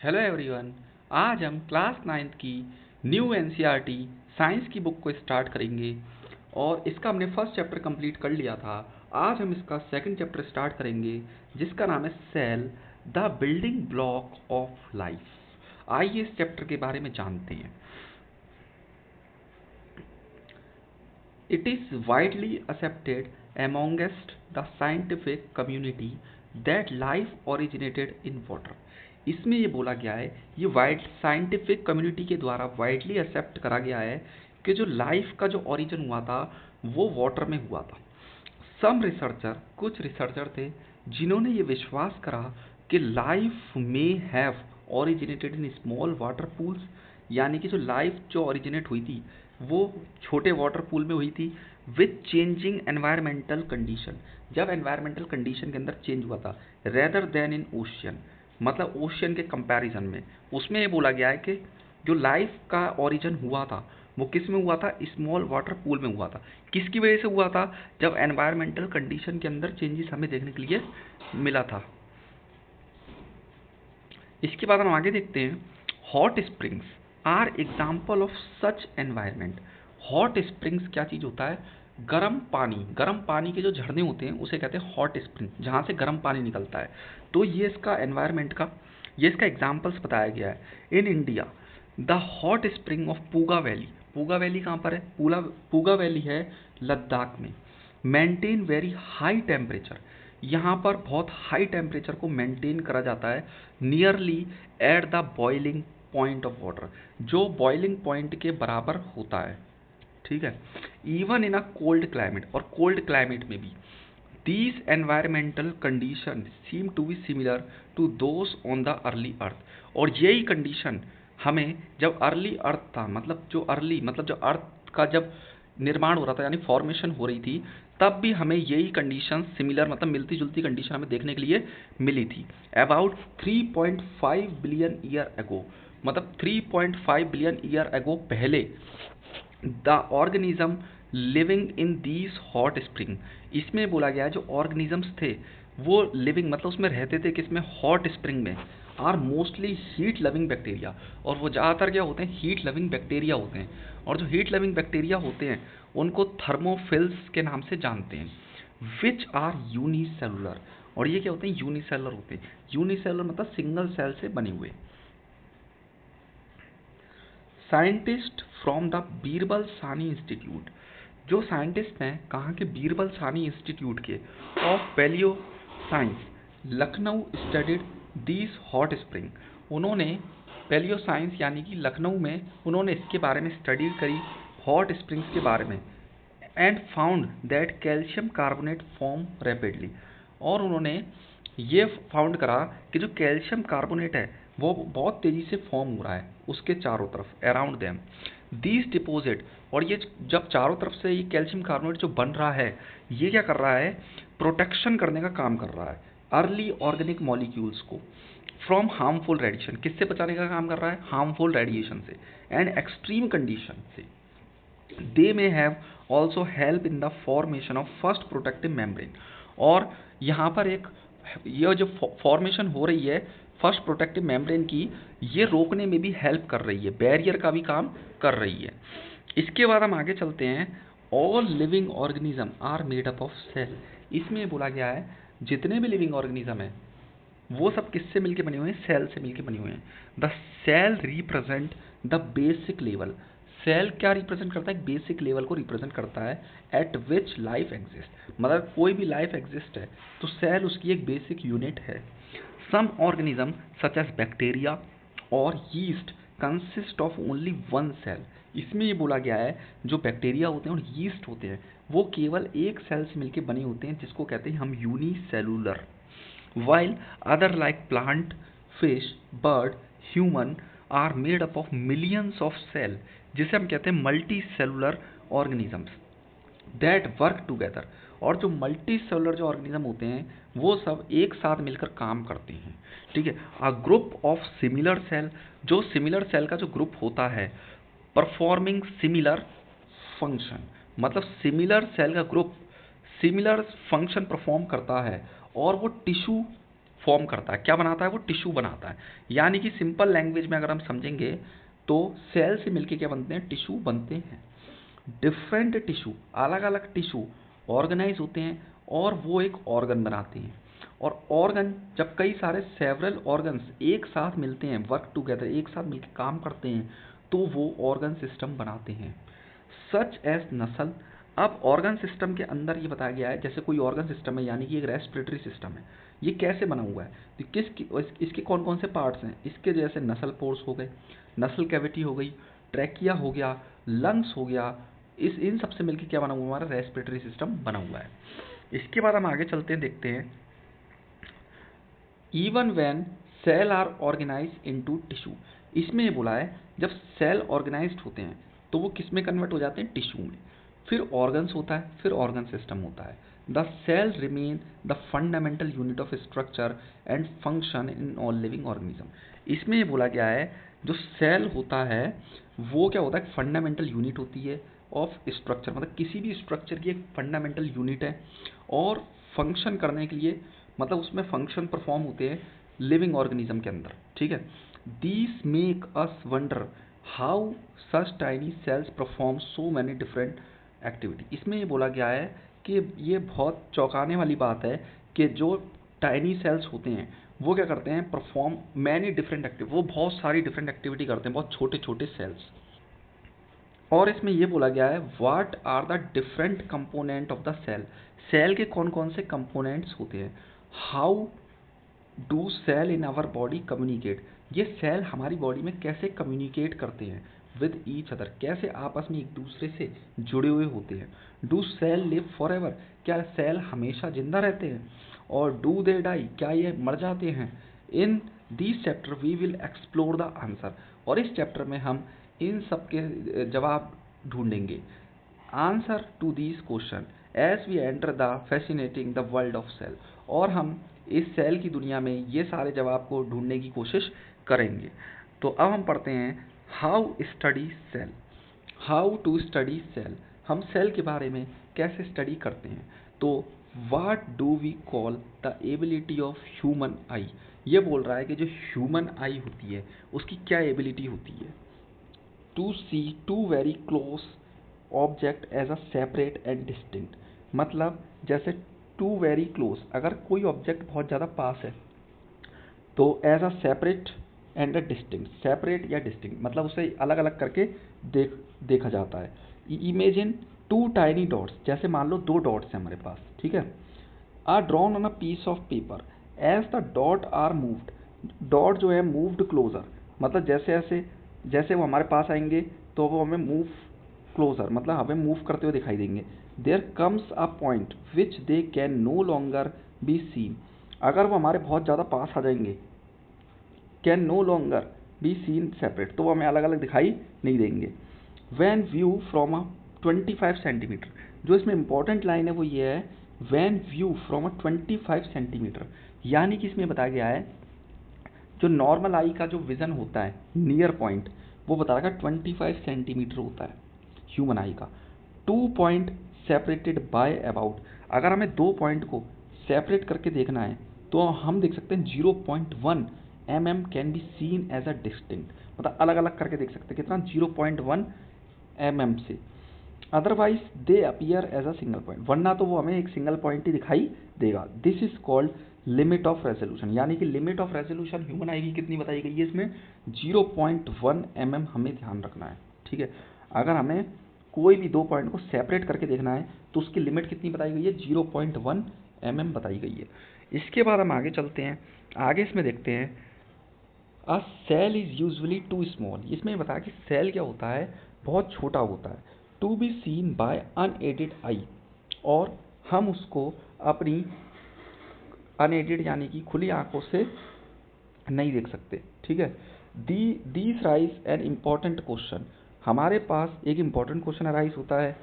Hello everyone. आज हम class 9th की न्यू एनसीईआरटी साइंस की बुक को स्टार्ट करेंगे और इसका हमने फर्स्ट चैप्टर कंप्लीट कर लिया था। आज हम इसका सेकंड चैप्टर स्टार्ट करेंगे जिसका नाम है cell, the building block of life. आइए इस चैप्टर के बारे में जानते हैं। It is widely accepted amongst the scientific community that life originated in water. इसमें ये बोला गया है, ये वाइड साइंटिफिक कम्युनिटी के द्वारा वाइडली एक्सेप्ट करा गया है कि जो लाइफ का जो ओरिजिन हुआ था वो वाटर में हुआ था। सम रिसर्चर, कुछ रिसर्चर थे जिन्होंने ये विश्वास करा कि लाइफ में have originated in small water pools, यानी कि जो लाइफ जो ओरिजिनेट हुई थी वो छोटे वाटर पूल में हुई थी विथ चेंजिंग एनवायरमेंटल कंडीशन, जब एनवायरमेंटल कंडीशन के अंदर चेंज हुआ था, रेदर देन इन ओशियन, मतलब ओशियन के कंपैरिजन में। उसमें ये बोला गया है कि जो लाइफ का ओरिजिन हुआ था वो किस में हुआ था, स्मॉल वाटर पूल में हुआ था। किसकी वजह से हुआ था, जब एनवायरमेंटल कंडीशन के अंदर चेंजेस हमें देखने के लिए मिला था। इसके बाद हम आगे देखते हैं, hot springs are example of such environment. Hot springs क्या चीज़ होता है, गर्म पानी के जो झरने होते हैं उसे कहते हैं हॉट स्प्रिंग, जहाँ से गर्म पानी निकलता है। तो ये इसका एनवायरमेंट का, ये इसका एग्जाम्पल्स बताया गया है। In India the hot spring of Puga valley, Puga valley कहाँ पर है, पूगा वैली है लद्दाख में। मेंटेन वेरी हाई टेम्परेचर, यहाँ पर बहुत हाई टेम्परेचर को मेंटेन करा जाता है nearly at the boiling point of water, जो बॉइलिंग पॉइंट के बराबर होता है। ठीक है, even in a cold climate, और कोल्ड क्लाइमेट में भी these environmental condition seem to be similar to those on the early earth. और यही कंडीशन हमें जब अर्ली अर्थ था, मतलब जो अर्थ का जब निर्माण हो रहा था यानी फॉर्मेशन हो रही थी, तब भी हमें यही कंडीशन सिमिलर, मतलब मिलती जुलती कंडीशन हमें देखने के लिए मिली थी। अबाउट 3.5 बिलियन ईयर एगो, मतलब 3.5 बिलियन ईयर एगो पहले the organism living in these hot spring, इसमें बोला गया है जो ऑर्गेनिजम्स थे वो लिविंग, मतलब उसमें रहते थे किसमें, हॉट स्प्रिंग में, are mostly heat loving bacteria. और वो ज़्यादातर क्या होते हैं, हीट लविंग बैक्टीरिया होते हैं। और जो हीट लविंग बैक्टीरिया होते हैं उनको थर्मोफिल्स के नाम से जानते हैं, विच आर यूनिसेलुलर। और ये क्या होते हैं, यूनिसेलुलर होते हैं। यूनिसेलुलर मतलब सिंगल सेल से बने हुए। Scientist from the Birbal Sahni institute, जो साइंटिस्ट हैं कहाँ के, बीरबल सानी इंस्टीट्यूट के, of palaeo science Lucknow studied these hot spring. उन्होंने पैलियो साइंस यानी कि लखनऊ में उन्होंने इसके बारे में स्टडी करी, हॉट स्प्रिंग्स के बारे में, and found that calcium carbonate form rapidly. और उन्होंने ये फाउंड करा कि जो कैल्शियम कार्बोनेट है वो बहुत तेज़ी से फॉर्म हो रहा है उसके चारों तरफ, अराउंड देम दीज डिपोजिट। और ये जब चारों तरफ से ये कैल्शियम कार्बोनेट जो बन रहा है, ये क्या कर रहा है, प्रोटेक्शन करने का काम कर रहा है अर्ली ऑर्गेनिक मॉलिक्यूल्स को फ्रॉम हार्मफुल रेडिएशन, किससे बचाने का काम कर रहा है, हार्मफुल रेडिएशन से एंड एक्सट्रीम कंडीशन से। They may have also help in the formation of first protective membrane. और यहाँ पर एक ये जो फॉर्मेशन हो रही है फर्स्ट प्रोटेक्टिव मेम्ब्रेन की, ये रोकने में भी हेल्प कर रही है, बैरियर का भी काम कर रही है। इसके बाद हम आगे चलते हैं, all living organism are made up of cell. इसमें बोला गया है जितने भी लिविंग ऑर्गेनिज्म है वो सब किससे मिलके बने हुए हैं, सेल से मिलके बने हुए हैं। The cell represent the basic level, cell क्या रिप्रेजेंट करता है, बेसिक लेवल को रिप्रेजेंट करता है एट विच लाइफ एग्जिस्ट, मतलब कोई भी लाइफ एग्जिस्ट है तो सेल उसकी एक बेसिक यूनिट है। Some organism such as bacteria और yeast consist of only one cell. इसमें ये बोला गया है जो बैक्टीरिया होते हैं और यीस्ट होते हैं वो केवल एक सेल से मिलके बने होते हैं, जिसको कहते हैं हम unicellular. while other like plant, fish, bird, human are made up of millions of cell, जिसे हम कहते हैं multi cellular organisms that work together. और जो मल्टी सेलुलर जो ऑर्गेनिज्म होते हैं वो सब एक साथ मिलकर काम करते हैं। ठीक है, a group of similar cell, जो सिमिलर सेल का जो ग्रुप होता है परफॉर्मिंग सिमिलर फंक्शन, मतलब सिमिलर सेल का ग्रुप सिमिलर फंक्शन परफॉर्म करता है और वो टिश्यू फॉर्म करता है। क्या बनाता है? वो टिश्यू बनाता है। यानी कि सिंपल लैंग्वेज में अगर हम समझेंगे तो सेल से मिलके क्या बनते हैं? टिश्यू बनते हैं। डिफरेंट टिश्यू, अलग अलग टिश्यू ऑर्गेनाइज होते हैं और वो एक ऑर्गन बनाते हैं। और ऑर्गन जब कई सारे सेवरल ऑर्गन्स एक साथ मिलते हैं, वर्क टुगेदर, एक साथ मिलकर काम करते हैं, तो वो ऑर्गन सिस्टम बनाते हैं। सच एज नसल। अब ऑर्गन सिस्टम के अंदर ये बताया गया है, जैसे कोई ऑर्गन सिस्टम है यानी कि एक रेस्पिरेटरी सिस्टम है, ये कैसे बना हुआ है, तो इसके कौन कौन से पार्ट्स हैं? इसके जैसे नसल पोर्स हो गए, नसल कैविटी हो गई, ट्रैकिया हो गया, लंग्स हो गया, इन सब से मिलकर क्या बना हुआ है? हमारा रेस्पिरेटरी सिस्टम बना हुआ है। इसके बाद हम आगे चलते हैं, देखते हैं even when cell are organise into tissue. इसमें ये बोला है जब सेल ऑर्गेनाइज्ड होते हैं तो वो किस में कन्वर्ट हो जाते हैं? टिश्यू में। फिर ऑर्गन्स होता है, फिर ऑर्गन सिस्टम होता है। The cell remain the fundamental unit of structure and function in all living organism. इसमें ये बोला गया है जो सेल होता है वो क्या होता है? फंडामेंटल यूनिट होती है ऑफ स्ट्रक्चर, मतलब किसी भी स्ट्रक्चर की एक फंडामेंटल यूनिट है। और फंक्शन करने के लिए, मतलब उसमें फंक्शन परफॉर्म होते हैं लिविंग ऑर्गेनिज्म के अंदर, ठीक है। These make us wonder how such tiny cells perform so many different activity. इसमें ये बोला गया है कि ये बहुत चौंकाने वाली बात है कि जो टाइनी सेल्स होते हैं वो क्या करते हैं? परफॉर्म मैनी डिफरेंट एक्टिविटी, वो बहुत सारी डिफरेंट एक्टिविटी करते हैं, बहुत छोटे छोटे सेल्स। और इसमें ये बोला गया है what are the different component of the cell. Cell के कौन कौन से कंपोनेंट्स होते हैं? How do cell in our body communicate. ये सेल हमारी बॉडी में कैसे कम्युनिकेट करते हैं? विद ईच अदर, कैसे आपस में एक दूसरे से जुड़े हुए होते हैं। Do cell live forever, क्या सेल हमेशा जिंदा रहते हैं? और डू दे डाई, क्या ये मर जाते हैं? In this chapter we will explore the answer. और इस चैप्टर में हम इन सब के जवाब ढूंढेंगे। Answer to this question as we enter the fascinating the world of cell. और हम इस सेल की दुनिया में ये सारे जवाब को ढूंढने की कोशिश करेंगे। तो अब हम पढ़ते हैं how study cell. How to study cell, हम सेल के बारे में कैसे स्टडी करते हैं। तो what do we call the ability of human eye. ये बोल रहा है कि जो ह्यूमन आई होती है उसकी क्या एबिलिटी होती है? To see two very close object as a separate and distinct. मतलब जैसे टू वेरी क्लोज, अगर कोई ऑब्जेक्ट बहुत ज़्यादा पास है तो as a separate and a distinct, separate या डिस्टिंक्ट मतलब उसे अलग अलग करके देखा जाता है। इमेजिन टू टाइनी डॉट्स, जैसे मान लो दो डॉट्स हैं हमारे पास, ठीक है। Are drawn on a piece of paper as the dot are moved. Dot जो है मूव्ड क्लोजर, मतलब जैसे जैसे जैसे वो हमारे पास आएंगे तो वो हमें मूव क्लोजर, मतलब हमें मूव करते हुए दिखाई देंगे। There comes a point which they can no longer be seen. अगर वो हमारे बहुत ज़्यादा पास आ जाएंगे, can no longer be seen separate, तो वो हमें अलग अलग दिखाई नहीं देंगे। When view from a 25 centimetre, जो इसमें इंपॉर्टेंट लाइन है वो ये है when view from a 25 centimetre. यानी कि इसमें बताया गया है जो नॉर्मल आई का जो विजन होता है नियर पॉइंट, वो बता रहा है 25 सेंटीमीटर होता है ह्यूमन आई का। 2 पॉइंट सेपरेटेड बाय अबाउट, अगर हमें 2 पॉइंट को सेपरेट करके देखना है तो हम देख सकते हैं 0.1 mm can be seen as a distinct, मतलब अलग अलग करके देख सकते हैं कितना? 0.1 mm से। Otherwise they appear as a single point, वरना तो वो हमें एक सिंगल पॉइंट ही दिखाई देगा। This is called limit of resolution. यानी कि लिमिट ऑफ रेजोल्यूशन ह्यूमन आई की कितनी बताई गई है इसमें? 0.1 mm हमें ध्यान रखना है, ठीक है। अगर हमें कोई भी दो पॉइंट को सेपरेट करके देखना है तो उसकी लिमिट कितनी बताई गई है? 0.1 mm बताई गई है। इसके बाद हम आगे चलते हैं, आगे इसमें देखते हैं a cell is usually too small. इसमें बताया कि सेल क्या होता है? बहुत छोटा होता है। To be seen by unaided eye, और हम उसको अपनी अनएडेड यानी कि खुली आंखों से नहीं देख सकते, ठीक है। These rise an important question, हमारे पास एक इम्पॉर्टेंट क्वेश्चन अराइज होता है।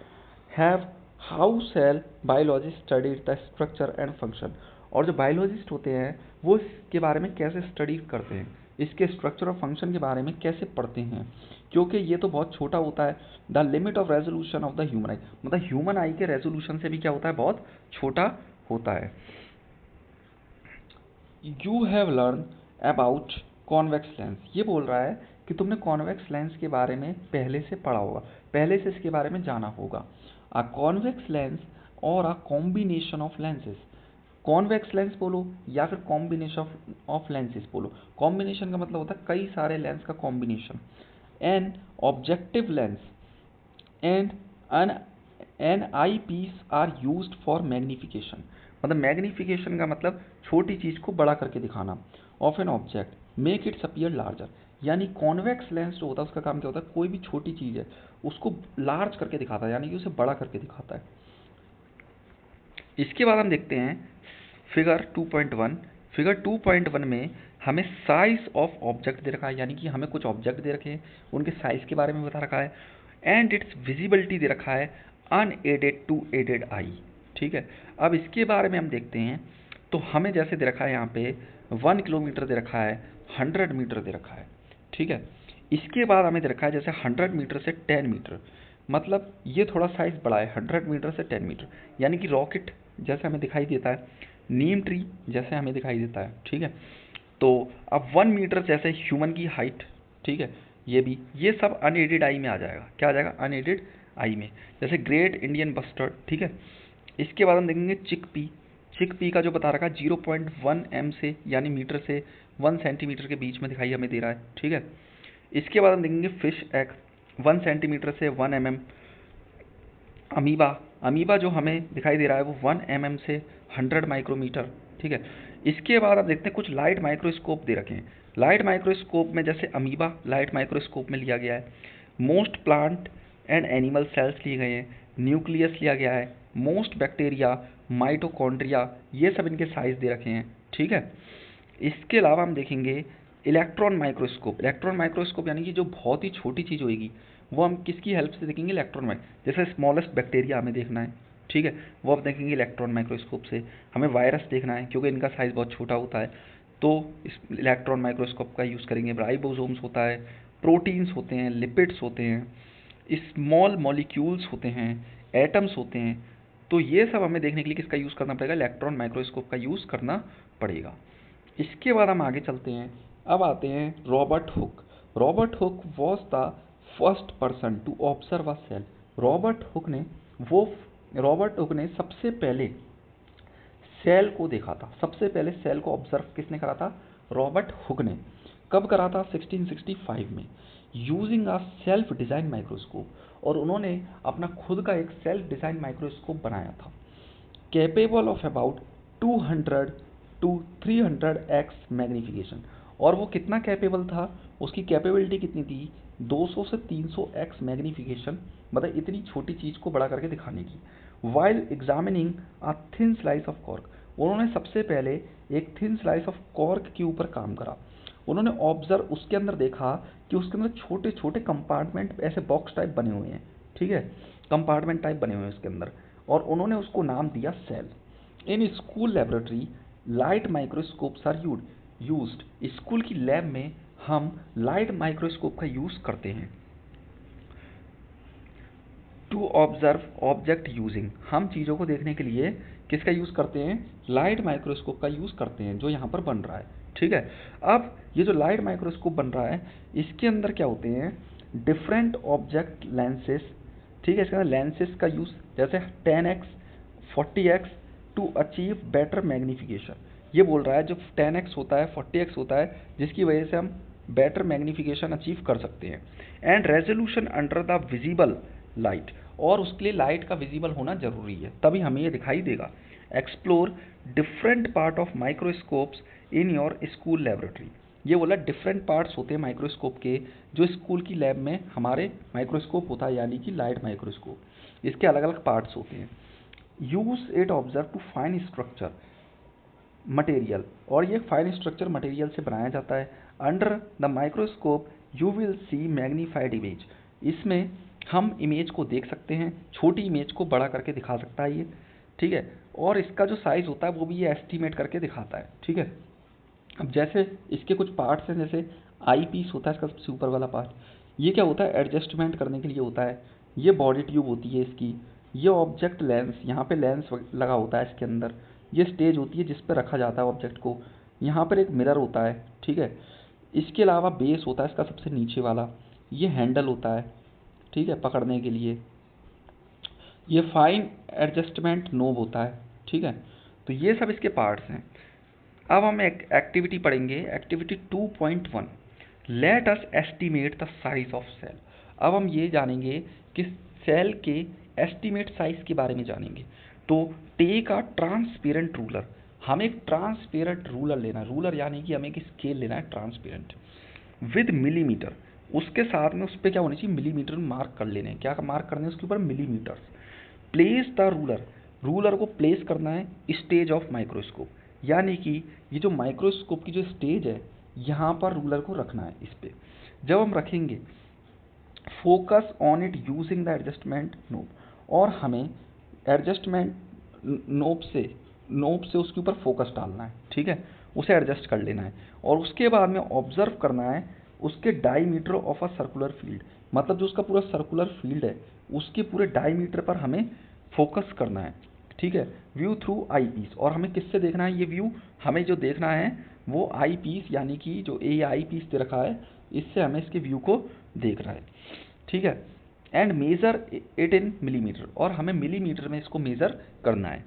Have how cell biologist studied the structure and function. और जो बायोलॉजिस्ट होते हैं वो इसके बारे में कैसे स्टडी करते हैं, इसके स्ट्रक्चर और फंक्शन के बारे में कैसे पढ़ते हैं, क्योंकि ये तो बहुत छोटा होता है। The limit of resolution of the human आई, मतलब ह्यूमन आई के रेजोल्यूशन से भी क्या होता है? बहुत छोटा होता है। You have learn about convex lens. ये बोल रहा है कि तुमने कॉन्वेक्स लेंस के बारे में पहले से पढ़ा होगा, पहले से इसके बारे में जाना होगा। अ कॉन्वेक्स लेंस और a combination of lenses, convex lens बोलो या फिर कॉम्बिनेशन ऑफ लेंसेज बोलो। कॉम्बिनेशन का मतलब होता है कई सारे लेंस का combination. An objective lens and an eyepiece are used for magnification, मतलब मैग्निफिकेशन का मतलब छोटी चीज को बड़ा करके दिखाना। Of an object make its appear larger, यानी कॉन्वेक्स लेंस जो होता है उसका काम क्या होता है, कोई भी छोटी चीज है उसको लार्ज करके दिखाता है, यानी कि उसे बड़ा करके दिखाता है। इसके बाद हम देखते हैं फिगर 2.1। फिगर 2.1 में हमें साइज ऑफ ऑब्जेक्ट दे रखा है, यानी कि हमें कुछ ऑब्जेक्ट दे रखे हैं, उनके साइज के बारे में बता रखा है। एंड इट्स विजिबिलिटी दे रखा है अनएडेड टू एडेड आई। ठीक है, अब इसके बारे में हम देखते हैं। तो हमें जैसे दे रखा है यहाँ पे 1 किलोमीटर दे रखा है, 100 मीटर दे रखा है। ठीक है, इसके बाद हमें दे रखा है जैसे 100 मीटर से 10 मीटर, मतलब ये थोड़ा साइज बड़ा है, 100 मीटर से 10 मीटर, यानी कि रॉकेट जैसे हमें दिखाई देता है, नीम ट्री जैसे हमें दिखाई देता है। ठीक है, तो अब 1 मीटर जैसे ह्यूमन की हाइट। ठीक है, ये सब अनएडेड आई में आ जाएगा। क्या आ जाएगा, अनएडेड आई में। जैसे ग्रेट इंडियन बस्टर्ड। ठीक है, इसके बाद हम देखेंगे चिकपी। चिकपी का जो बता रखा है 0.1 एम से यानी मीटर से 1 सेंटीमीटर के बीच में दिखाई हमें दे रहा है। ठीक है, इसके बाद हम देखेंगे फिश एग 1 सेंटीमीटर से 1 एम एम। अमीबा, अमीबा जो हमें दिखाई दे रहा है वो 1 एम से 100 माइक्रोमीटर। ठीक है, इसके बाद आप देखते हैं कुछ लाइट माइक्रोस्कोप दे रखे हैं। लाइट माइक्रोस्कोप में जैसे अमीबा लाइट माइक्रोस्कोप में लिया गया है, most plant and animal cells लिए गए हैं, न्यूक्लियस लिया गया है, मोस्ट बैक्टीरिया, माइटोकॉन्ड्रिया, ये सब इनके साइज दे रखे हैं। ठीक है, इसके अलावा हम देखेंगे इलेक्ट्रॉन माइक्रोस्कोप। इलेक्ट्रॉन माइक्रोस्कोप यानी कि जो बहुत ही छोटी चीज़ होगी वो हम किसकी हेल्प से देखेंगे, इलेक्ट्रॉन माइक, जैसे स्मॉलेस्ट बैक्टीरिया हमें देखना है। ठीक है, वो आप देखेंगे इलेक्ट्रॉन माइक्रोस्कोप से। हमें वायरस देखना है क्योंकि इनका साइज़ बहुत छोटा होता है, तो इस इलेक्ट्रॉन माइक्रोस्कोप का यूज़ करेंगे। राइबोसोम्स होता है, प्रोटीन्स होते हैं, लिपिड्स होते हैं, स्मॉल मॉलिक्यूल्स होते हैं, एटम्स होते हैं। तो ये सब हमें देखने के लिए किसका यूज़ करना पड़ेगा, इलेक्ट्रॉन माइक्रोस्कोप का यूज़ करना पड़ेगा। इसके बाद हम आगे चलते हैं। अब आते हैं Robert Hooke. Robert Hooke was the first person to observe a cell. वो रॉबर्ट हुक ने सबसे पहले सेल को देखा था। सबसे पहले सेल को ऑब्जर्व किसने करा था, रॉबर्ट हुक ने। कब करा था, 1665 में, using a self design microscope. और उन्होंने अपना खुद का एक सेल्फ डिजाइन माइक्रोस्कोप बनाया था, capable of about 200 to 300x magnification. और वो कितना कैपेबल था, उसकी कैपेबिलिटी कितनी थी, 200 से 300x मैग्नीफिकेशन, मतलब इतनी छोटी चीज़ को बड़ा करके दिखाने की। While examining a thin slice of cork, उन्होंने सबसे पहले एक थिन स्लाइस ऑफ कॉर्क के ऊपर काम करा। उन्होंने ऑब्जर्व उसके अंदर देखा कि उसके अंदर छोटे छोटे कंपार्टमेंट ऐसे बॉक्स टाइप बने हुए हैं। ठीक है, कंपार्टमेंट टाइप बने हुए हैं उसके अंदर, और उन्होंने उसको नाम दिया cell. In school laboratory light microscopes are used. School की लैब में हम लाइट माइक्रोस्कोप का यूज करते हैं। टू ऑब्जर्व ऑब्जेक्ट यूजिंग, हम चीज़ों को देखने के लिए किसका यूज़ करते हैं, लाइट माइक्रोस्कोप का यूज़ करते हैं, जो यहाँ पर बन रहा है। ठीक है, अब ये जो लाइट माइक्रोस्कोप बन रहा है इसके अंदर क्या होते हैं, डिफरेंट ऑब्जेक्ट लेंसेस। ठीक है, इसके अंदर लेंसेस का यूज़ जैसे 10x 40x to achieve better magnification. ये बोल रहा है जो 10x होता है 40x होता है जिसकी वजह से हम बेटर मैग्नीफिकेशन अचीव कर सकते हैं। And resolution under the visible light, और उसके लिए लाइट का विजिबल होना जरूरी है तभी हमें ये दिखाई देगा। Explore different part of microscopes in your school laboratory. ये बोला डिफरेंट पार्ट्स होते हैं माइक्रोस्कोप के जो स्कूल की लैब में हमारे माइक्रोस्कोप होता है, यानी कि लाइट माइक्रोस्कोप। इसके अलग अलग पार्ट्स होते हैं। Use it observe to fine structure material, और ये फाइन स्ट्रक्चर मटेरियल से बनाया जाता है। Under the microscope you will see magnified image, इसमें हम इमेज को देख सकते हैं, छोटी इमेज को बड़ा करके दिखा सकता है ये। ठीक है, और इसका जो साइज होता है वो भी ये एस्टिमेट करके दिखाता है। ठीक है, अब जैसे इसके कुछ पार्ट्स हैं, जैसे आई पीस होता है इसका सबसे ऊपर वाला पार्ट, ये क्या होता है, एडजस्टमेंट करने के लिए होता है। ये बॉडी ट्यूब होती है इसकी। ये ऑब्जेक्ट लेंस, यहाँ पे लेंस लगा होता है इसके अंदर। ये स्टेज होती है जिस पर रखा जाता है ऑब्जेक्ट को। यहाँ पर एक मिरर होता है, ठीक है। इसके अलावा बेस होता है इसका सबसे नीचे वाला, ये हैंडल होता है, ठीक है, पकड़ने के लिए। ये फाइन एडजस्टमेंट नोब होता है, ठीक है। तो ये सब इसके पार्ट्स हैं। अब हम एक एक्टिविटी पढ़ेंगे, activity 2.1, let us estimate the size of cell. अब हम ये जानेंगे कि सेल के एस्टिमेट साइज के बारे में जानेंगे। तो टेक अ ट्रांसपेरेंट रूलर, हमें एक ट्रांसपेरेंट रूलर लेना है, रूलर यानी कि हमें एक स्केल लेना है ट्रांसपेरेंट, विद मिलीमीटर, उसके साथ में उस पर क्या होनी चाहिए, मिलीमीटर मार्क कर लेने हैं। क्या मार्क करने हैं उसके ऊपर, millimetre. Place the ruler, ruler को प्लेस करना है स्टेज ऑफ माइक्रोस्कोप, यानी कि ये जो माइक्रोस्कोप की जो स्टेज है यहाँ पर रूलर को रखना है इस पे। जब हम रखेंगे, focus on it using the adjustment knob, और हमें एडजस्टमेंट नोब से उसके ऊपर फोकस डालना है, ठीक है, उसे एडजस्ट कर लेना है। और उसके बाद में ऑब्जर्व करना है उसके diameter of a circular field, मतलब जो उसका पूरा सर्कुलर फील्ड है उसके पूरे डायमीटर पर हमें फोकस करना है, ठीक है। व्यू थ्रू आई पीस, और हमें किससे देखना है ये व्यू, हमें जो देखना है वो आई पीस, यानी कि जो ए आई पीस दे रखा है इससे हमें इसके व्यू को देखना है, ठीक है। And measure it in millimetre, और हमें मिलीमीटर में इसको मेजर करना है।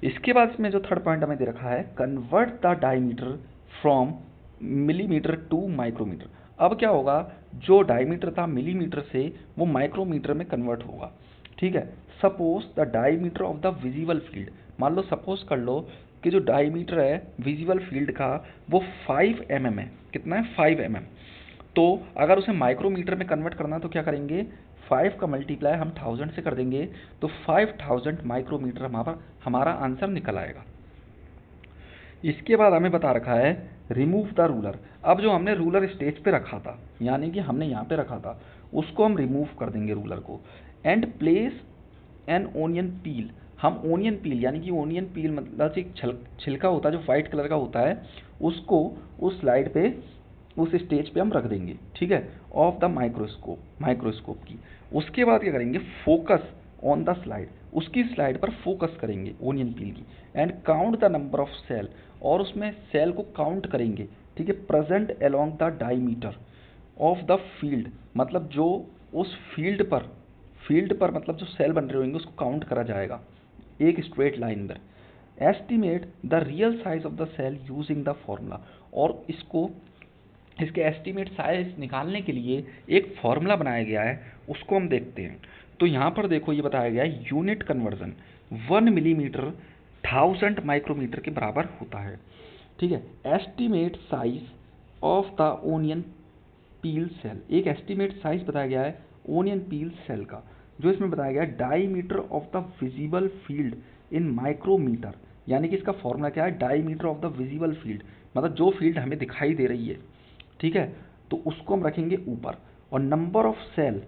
इसके बाद इसमें जो थर्ड पॉइंट हमें दे रखा है, convert the diameter from millimetre to micrometre. अब क्या होगा, जो डायमीटर था मिलीमीटर से वो माइक्रोमीटर में कन्वर्ट होगा, ठीक है। Suppose the diameter of the visible field, मान लो सपोज कर लो कि जो डायमीटर है विजिबल फील्ड का वो 5 mm है। कितना है, 5 mm। तो अगर उसे माइक्रोमीटर में कन्वर्ट करना है तो क्या करेंगे, 5 का मल्टीप्लाई हम 1000 से कर देंगे, तो 5000 माइक्रोमीटर हमारा आंसर निकल आएगा। इसके बाद हमें बता रखा है रिमूव द रूलर। अब जो हमने रूलर स्टेज पे रखा था, यानी कि हमने यहाँ पे रखा था, उसको हम रिमूव कर देंगे रूलर को। एंड प्लेस एन ओनियन पील, हम ओनियन पील, यानी कि ओनियन पील मतलब एक छिलका होता है जो वाइट कलर का होता है, उसको उस स्लाइड पे, उस स्टेज पे हम रख देंगे, ठीक है, ऑफ द माइक्रोस्कोप की। उसके बाद क्या करेंगे, फोकस ऑन द स्लाइड, उसकी स्लाइड पर फोकस करेंगे ओनियन पील की। And count the number of cell, और उसमें सेल को काउंट करेंगे, ठीक है, present along the diameter of the field, मतलब जो उस फील्ड पर मतलब जो सेल बन रहे होंगे उसको काउंट करा जाएगा एक स्ट्रेट लाइन में। Estimate the real size of the cell using the formula, और इसके एस्टिमेट साइज निकालने के लिए एक फॉर्मूला बनाया गया है, उसको हम देखते हैं। तो यहाँ पर देखो ये बताया गया है यूनिट कन्वर्जन, 1 मिलीमीटर 1000 माइक्रोमीटर के बराबर होता है, ठीक है। Estimate size of the onion peel cell, एक एस्टिमेट साइज बताया गया है ओनियन पील सेल का, जो इसमें बताया गया है diameter of the visible field in micrometre, यानी कि इसका फॉर्मूला क्या है, diameter of the visible field, मतलब जो फील्ड हमें दिखाई दे रही है, ठीक है, तो उसको हम रखेंगे ऊपर और नंबर ऑफ सेल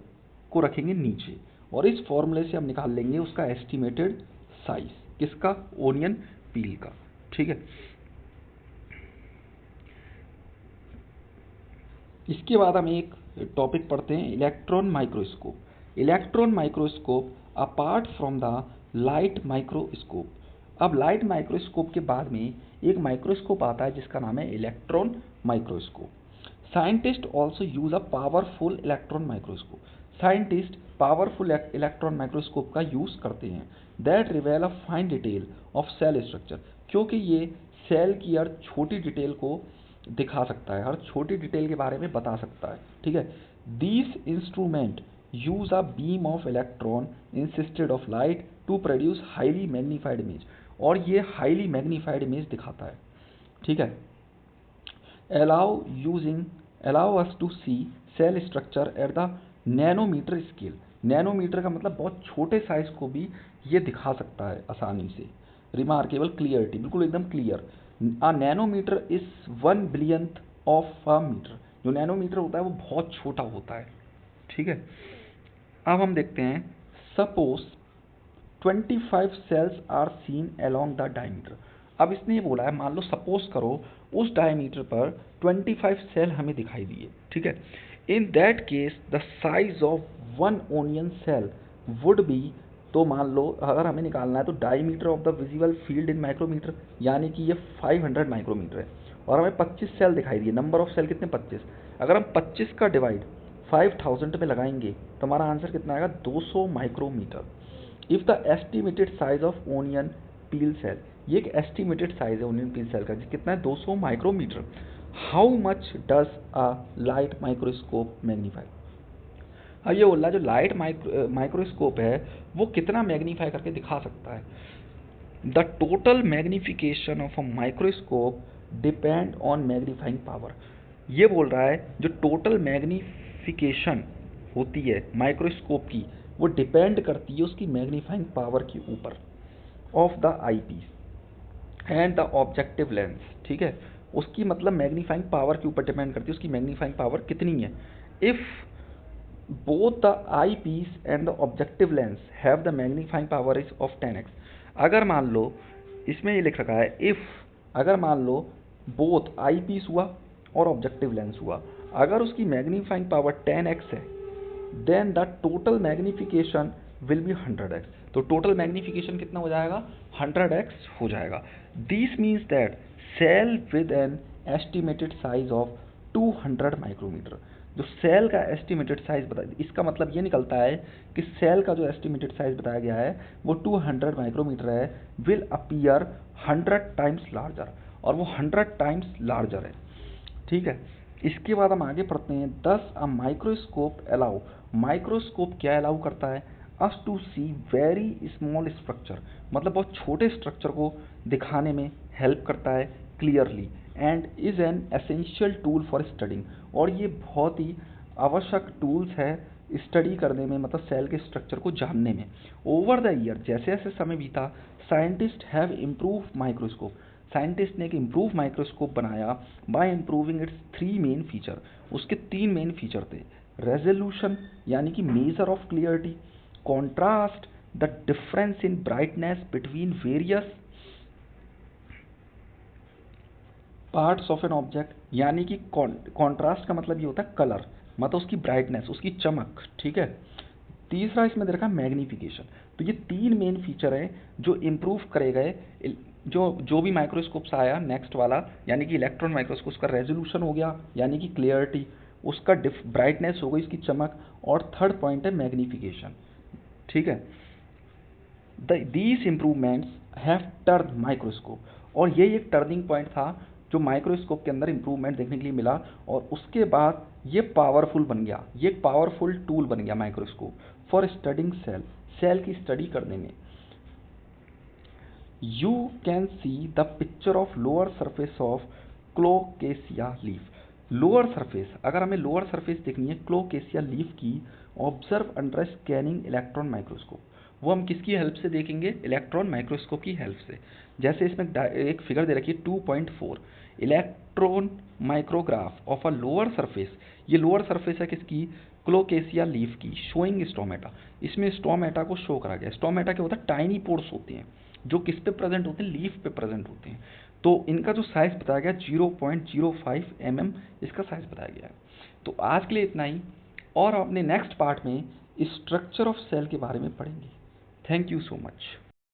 को रखेंगे नीचे, और इस फॉर्मूले से हम निकाल लेंगे उसका एस्टिमेटेड साइज, किसका, ओनियन पील का, ठीक है। इसके बाद हम एक टॉपिक पढ़ते हैं, electron microscope. Electron microscope apart from the light microscope. अब लाइट माइक्रोस्कोप के बाद में एक माइक्रोस्कोप आता है जिसका नाम है electron microscope. Scientist also use a powerful electron microscope, scientist powerful electron microscope का यूज करते हैं, that reveal a fine detail of cell structure, क्योंकि ये सेल की हर छोटी डिटेल को दिखा सकता है, हर छोटी डिटेल के बारे में बता सकता है, ठीक है। This instrument use a beam of electron insisted of light to produce highly magnified image, और ये हाईली मैग्नीफाइड इमेज दिखाता है, ठीक है। Allow us to see cell structure at the nanometre scale, nanometre का मतलब बहुत छोटे साइज को भी ये दिखा सकता है आसानी से। रिमार्केबल क्लियरिटी, बिल्कुल एकदम clear. A nanometre is 1 billionth of a metre, जो नैनोमीटर होता है वो बहुत छोटा होता है, ठीक है। अब हम देखते हैं, suppose 25 cells are seen along the diameter. अब इसने ये बोला है, मान लो सपोज करो उस डायमीटर पर 25 सेल हमें दिखाई दिए, ठीक है। In that case the size of 1 onion cell would be तो मान लो अगर हमें निकालना है तो diameter of the visible field in micrometre, यानी कि ये 500 माइक्रोमीटर है और हमें 25 सेल दिखाई दिए। नंबर ऑफ सेल कितने? 25। अगर हम 25 का डिवाइड 5000 में लगाएंगे तो हमारा आंसर कितना आएगा? 200 micrometre. If the estimated size of onion peel cell, ये एक एस्टिमेटेड साइज है ओनियन पील सेल का, कितना है? 200 micrometre. How much does a light microscope magnify? अब ये बोल रहा है जो लाइट माइक्रोस्कोप है वो कितना मैग्नीफाई करके दिखा सकता है। The total magnification of a microscope depend on magnifying power. ये बोल रहा है जो टोटल मैग्निफिकेशन होती है माइक्रोस्कोप की वो डिपेंड करती है उसकी मैग्नीफाइंग पावर के ऊपर, of the eyepiece and the objective lens. ठीक है, उसकी मतलब मैग्नीफाइंग पावर के ऊपर डिपेंड करती है उसकी मैग्नीफाइंग पावर कितनी है। If both the eyepiece and the objective lens have the magnifying power is of 10x। अगर मान लो इसमें ये लिख रखा है if, अगर मान लो both eyepiece हुआ और objective lens हुआ, अगर उसकी मैग्नीफाइंग पावर 10x है then the total magnification will be 100x। तो टोटल मैग्निफिकेशन कितना हो जाएगा? 100x हो जाएगा। This means that cell with an estimated size of 200 micrometre, जो सेल का एस्टिमेटेड साइज बताया, इसका मतलब ये निकलता है कि सेल का जो एस्टिमेटेड साइज बताया गया है वो 200 माइक्रोमीटर है, विल अपीयर 100 टाइम्स लार्जर, और वो 100 टाइम्स लार्जर है। ठीक है, इसके बाद हम आगे पढ़ते हैं। Thus a microscope allow, microscope क्या अलाउ करता है? Us to see very small structure, मतलब बहुत छोटे स्ट्रक्चर को दिखाने में हेल्प करता है clearly, and is an essential tool for studying, और ये बहुत ही आवश्यक टूल्स है स्टडी करने में, मतलब सेल के स्ट्रक्चर को जानने में। ओवर द ईयर, जैसे जैसे समय बीता, scientist have improve microscope, scientist ने एक इम्प्रूव माइक्रोस्कोप बनाया bye improving it's 3 main feature, उसके 3 मेन फीचर थे। रेजोल्यूशन यानी कि measure of clarity, contrast the difference in brightness between various parts of an object, यानी कि कॉन्ट्रास्ट का मतलब ये होता है कलर, मतलब उसकी ब्राइटनेस, उसकी चमक। ठीक है, तीसरा इसमें दे रखा है मैग्निफिकेशन। तो ये 3 मेन फीचर हैं जो इम्प्रूव करे गए जो भी माइक्रोस्कोप्स आया नेक्स्ट वाला, यानी कि इलेक्ट्रॉन माइक्रोस्कोप, उसका रेजोल्यूशन हो गया यानी कि क्लियरिटी, उसका ब्राइटनेस हो गई, इसकी चमक, और थर्ड पॉइंट है मैग्निफिकेशन। ठीक है, these improvements have turn microscope, और ये एक टर्निंग पॉइंट था जो माइक्रोस्कोप के अंदर इम्प्रूवमेंट देखने के लिए मिला, और उसके बाद ये पावरफुल बन गया, ये एक पावरफुल टूल बन गया microscope for studying cell, cell की स्टडी करने में। You can see the picture of lower surface of colocasia leaf. Lower surface, अगर हमें लोअर सरफेस देखनी है क्लोकेसिया लीफ की, observe under scanning electron microscope, वो हम किसकी हेल्प से देखेंगे? इलेक्ट्रॉन माइक्रोस्कोप की हेल्प से। जैसे इसमें एक फिगर दे रखी है 2.4, electron micrograph of a lower surface, ये लोअर सरफेस है किसकी? क्लोकेसिया लीफ की, शोइंग स्टोमेटा, इसमें स्टोमेटा को शो करा गया। स्टोमेटा क्या होता है? टाइनी पोर्स होते हैं जो किस पे प्रेजेंट होते हैं? लीफ पे प्रेजेंट होते हैं। तो इनका जो साइज बताया गया 0.05 mm इसका साइज बताया गया है। तो आज के लिए इतना ही, और अपने नेक्स्ट पार्ट में स्ट्रक्चर ऑफ सेल के बारे में पढ़ेंगे। Thank you so much.